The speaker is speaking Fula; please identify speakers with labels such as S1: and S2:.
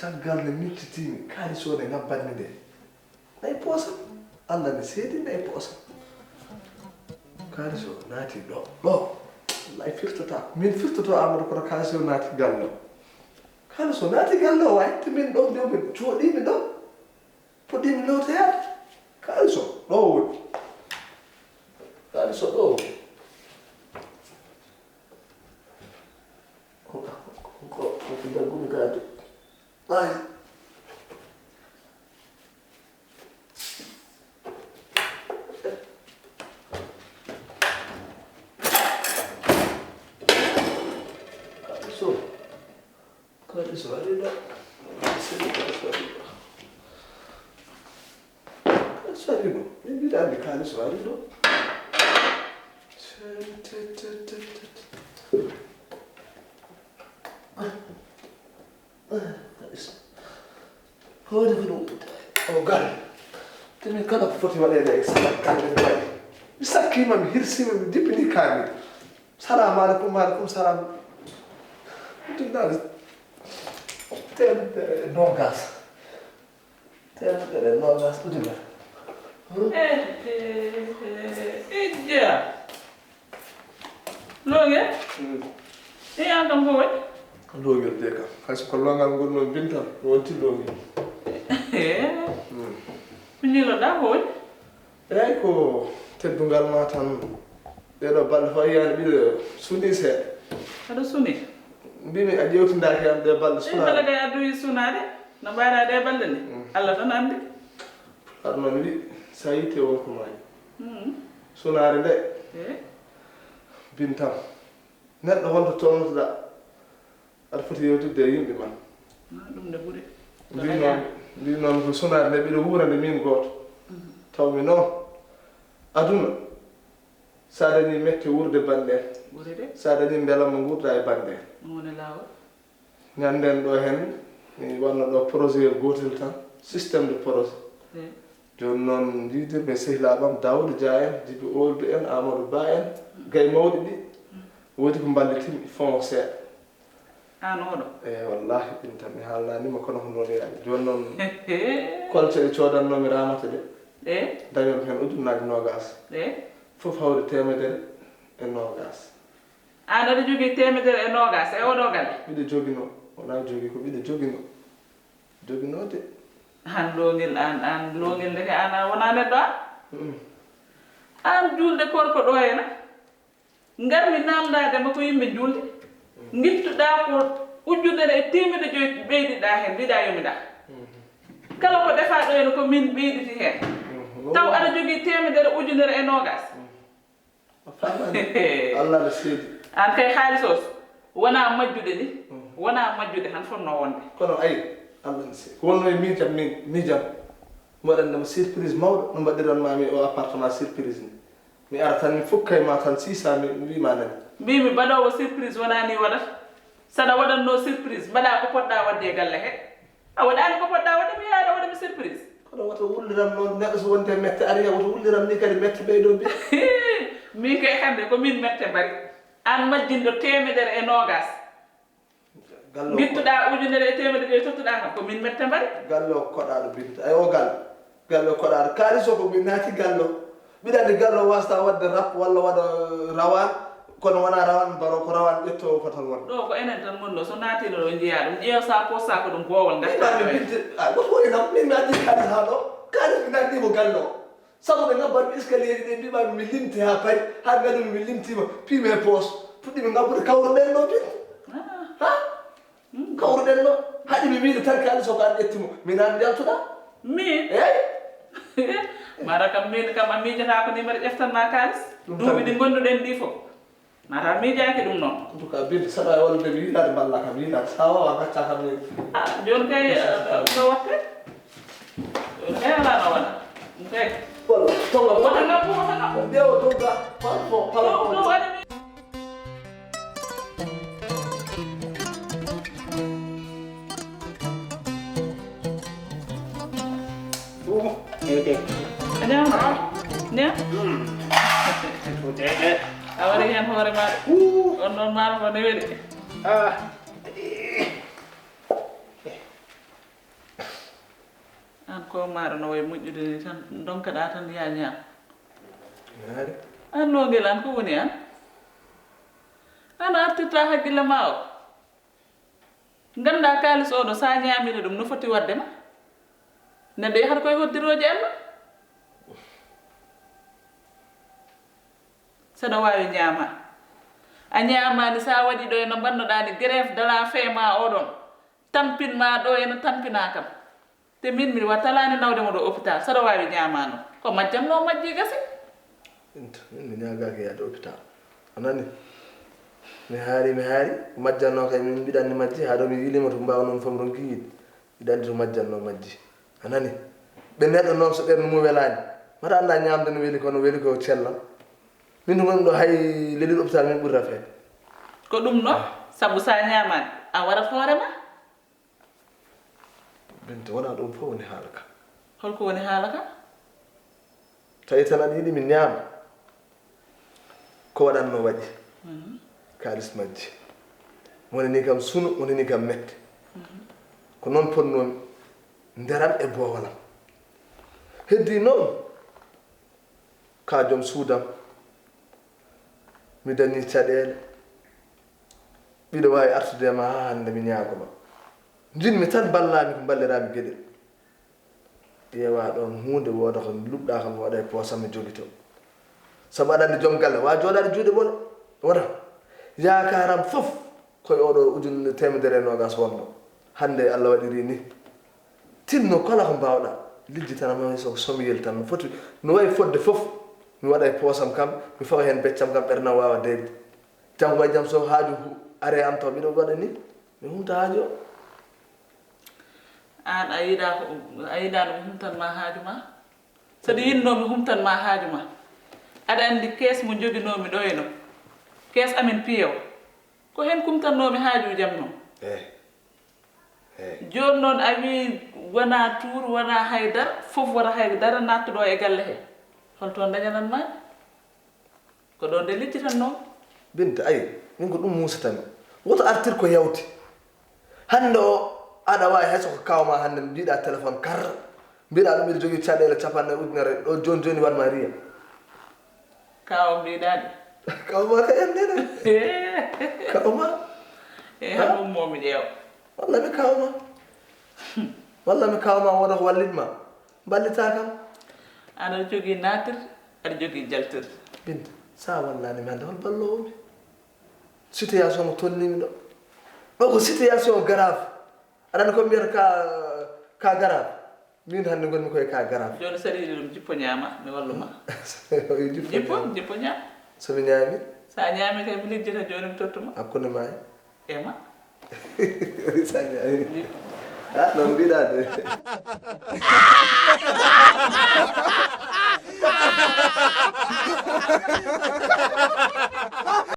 S1: caggal nde mittitimi kalis o nde ngabbanmi nde nayi poosam Allah nde seedi nayi poosam kalis o naati ɗo wallahi firtata min firtoto Amadou koto kalis o naati galle o kalis o naati galle o wayitte min ɗo nde min jooɗimi ɗo puɗɗimi lewtoyade kalis o ɗo woni kalis o ɗo woni ko daggumi gaade ay kalis o ari ɗo kalis o ari ɗo min mbiɗa andi kalis o ari ɗo hoore ko ɗum o gal temin kala ko foti waɗede e salat kalde nde waɗi mi sakkima mi hirsima mi dippini kaamil salamu aleykum salam dinnaade temedere nogas ujunere
S2: ijja longe an kam ko waɗi
S1: longel de kam hayso ko longal ngol noon bintan wonti longel
S2: ko ñiloɗa ko waɗi
S1: eyyi ko teddungal ma tan ɗeɗo balɗe fo yiyani ɓiɗo suuni seeɗa
S2: aɗa suuni
S1: mbimi a ƴewtidaki am ɗe balɗe sunade
S2: bala kay adduyi sunade no mbaɗa ɗe balɗe ni Allah tan andi
S1: aɗa noon wi sa yitte wonko mayi sunade nde bintam neɗɗo holto tolnotoɗa aɗa foti yewtidde e yimɓe ma
S2: ɗum nde ɓuuri
S1: mbi noon ko sunade nde ɓiɗo wuurande min gooto tawmi noon aduna sa dañi mette wurde bande en
S2: ɓuuri de
S1: sa dañi belamma gurda e bande en
S2: ɗum woni laawol
S1: ñanden ɗo hen mi wanno ɗo projet gotel tan systéme de projet joni noon jiidirɓe sehilaɓam Daouda Dia en Djiby Oldou en Amadou Ba en gay mawɗi ɗi woodi ko ballitimi fond seeɗa
S2: an oɗo
S1: wallahi ɗin tan mi haalnanima kono ko noon yaani joni noon kolce ɗe codannomi ramata ɗe dañon hen ujunnaje nogas fof hawde temedere e nogas
S2: an aɗa jogui temedere e nogas e oɗo galle
S1: ɓiɗo jogino wona jogui ko ɓiɗo joginode
S2: an longel an longel ndeke an wona neɗɗo an julde korko ɗo hena garmi namdadema ko yimɓe julde gittuɗa ko ujunere e temedde joyi ɓeydiɗa hen mbiɗa yomiɗa kala ko defa ɗo hene ko min ɓeyditi hen taw aɗa jogui temedere ujunere e nogas
S1: Allah ne seedi
S2: an kay haaliss o wona majjude ni wona majjude tan fonno wonde
S1: kono ayi Allah ne seedi ko wonno e mijam mi waɗannema surprise mawɗo no mbaɗiranmami o appartement surprise ni mi ara tan mi fukka e ma tan 600 mi wima nani
S2: mbimi mbaɗowo surprise wona ni waɗata saɗa waɗanno surprise mbaɗa ko poɗɗa wadde e galle he a waɗani ko poɗɗa wadde mi yaada waɗami surprise
S1: kono woto wulliram noon neɗɗo so wonde mette ariya woto wulliram ni kadi mette ɓeyɗo mbi
S2: min kay hande ko min mette mbari an majjindo temedere e nogas gittuɗa ujunere e temedere joyi tottuɗa kam ko min mette mbari
S1: galle o koɗaɗo binta ay o galle o koɗaɗo kalis o ko min naati galle o mbiɗa andi galle o wasata wadde rap walla waɗa rawan kono wona rawan baro ko rawan ƴettowo fotal won
S2: ɗo ko enen tan gonɗo so naatiɗo ɗo jiiya ɗum ƴeew sa posta ko ɗum gowol
S1: gattaɗo woto woynam min mi addi kalis ha ɗo kalis mi nandimo galle o sabu ɓe ngabbatmi escalier ɗe mbimami mi limti ha pari ha gadumi mi limtima piime poche puɗɗimi ngabbude kawruɗen ɗo bin ha kawruɗen ɗo haɗi mi wiide tan kalis o ko an ƴettimo min an jaltuɗa
S2: min
S1: eyyi
S2: mara kam min kam a miijata ko ni mbaɗa ƴeftanma kalis duuɓi ɗi gonduɗen ɗi fof mata miijaki ɗum noon
S1: en tout cas binde saɗa e wonde mi yiɗade mballa kam yiɗade sa wawa gacca kam ni
S2: joni kay no watte joni kay ala no waɗa ɗum kay
S1: walla tonga
S2: wona ngam wona ngam
S1: ndewo tonga
S2: ɗo waɗi awari hen hoore maɗa on noon maɗa ko ne weɗi ko maaro no way moƴƴude ni tan donkaɗa tan ya ñaam
S1: Yaari.
S2: an logel an ko woni an an artirta hakkille ma o ganda kalis oɗo sa ñamire ɗum no foti waddema neɗɗo yahata koye hoddiroje Allah saɗa wawi ñaama a ñamani sa waɗi ɗo eno bannoɗa ni grève de la faim ma oɗon tampinma ɗo eno tampina kam te min mi wattalani nawdemo ɗo hôpital saɗa wawi ñamano ko majjanno majji gasi
S1: Min mi ñagaki yaade hôpital anani mi haari majjanno kay min mbiɗanni majji haɗo mi wilima to mbawa noon fam ronki yiide mbiɗa andi to majjanno majji anani ɓe neɗɗo noon so ɓernde mum welani mata anda ñamde no weli ko cellam min to gonmi ɗo hay leliɗo hôpital min ɓurta feede
S2: ko ɗum no saabu sa ñamani a warat hoorema
S1: Binta wona ɗum fof woni haala ka
S2: holko woni haala ka
S1: tawi tan aɗa yiɗi min ñaama ko waɗanno waɗi kalis majji woni ni kam sunu woni ni kam mette ko noon ponnomi nderam e bowalam heddi noon ka joom suudam mi dañi caɗele ɓiɗo wawi artudema ha hande mi ñagoma jinmi tan ballami ko ballirami gueɗel ƴeewa ɗon hunde wooda ko luɓɗa kam waɗa e poosam mi jogi to saabu aɗa andi joom galle wawa jooɗade juuɗe ɓole wona yakaram fof koye oɗo ujunde temedere nogas wonno hande Allah waɗiri ni tinno kala ko mbawɗa lijji tan ama so somiyel tan no foti no wawi fodde fof mi waɗa e poosam kam mi fawa hen beccam kam ɓernam wawa deyde janggo e jaam so haaju are am taw mbiɗo waɗa ni mi humta haaju o
S2: an a yiɗa ɗum humtanma haaju ma saɗa yinnomi humtanma haaju ma aɗa andi kees mo joginomi ɗo eno kees amin piyew ko hen kumtannomi haaju jam noon joni noon a wi wona tour wona haydara fof wona haydara nattuɗo e galle he holto dañananma ko ɗo nde licci tan noon
S1: Binta ayi min ko ɗum musatami woto artir ko yawti hande o aɗa wawi hayso ko kawma hande mbiɗa téléphone kar mbiɗa ɗum mbiɗa jogui caɗele capanɗe ujunere ɗo joni wanma riya
S2: kawa mbiɗaɗi
S1: kawma ka yandene kawma
S2: han ummomi ƴeewa
S1: walla mi kawma woda ko wallitma ballita kam
S2: aɗa jogui natir aɗa jogui jaltir
S1: Binta sa wallani mi hande hol ballowomi situation mo tolnimi ɗo ko situation grave aɗa ko mbiyata ka grave min hande gonmi koye ka grave
S2: joni saɗa yiɗi ɗum jippo ñaama mi walluma jippo ñaam
S1: somi ñaami
S2: sa ñaami kay mi lijjita joni mi tottuma
S1: hakkude ma
S2: ema
S1: sa ñaami non mbiɗa de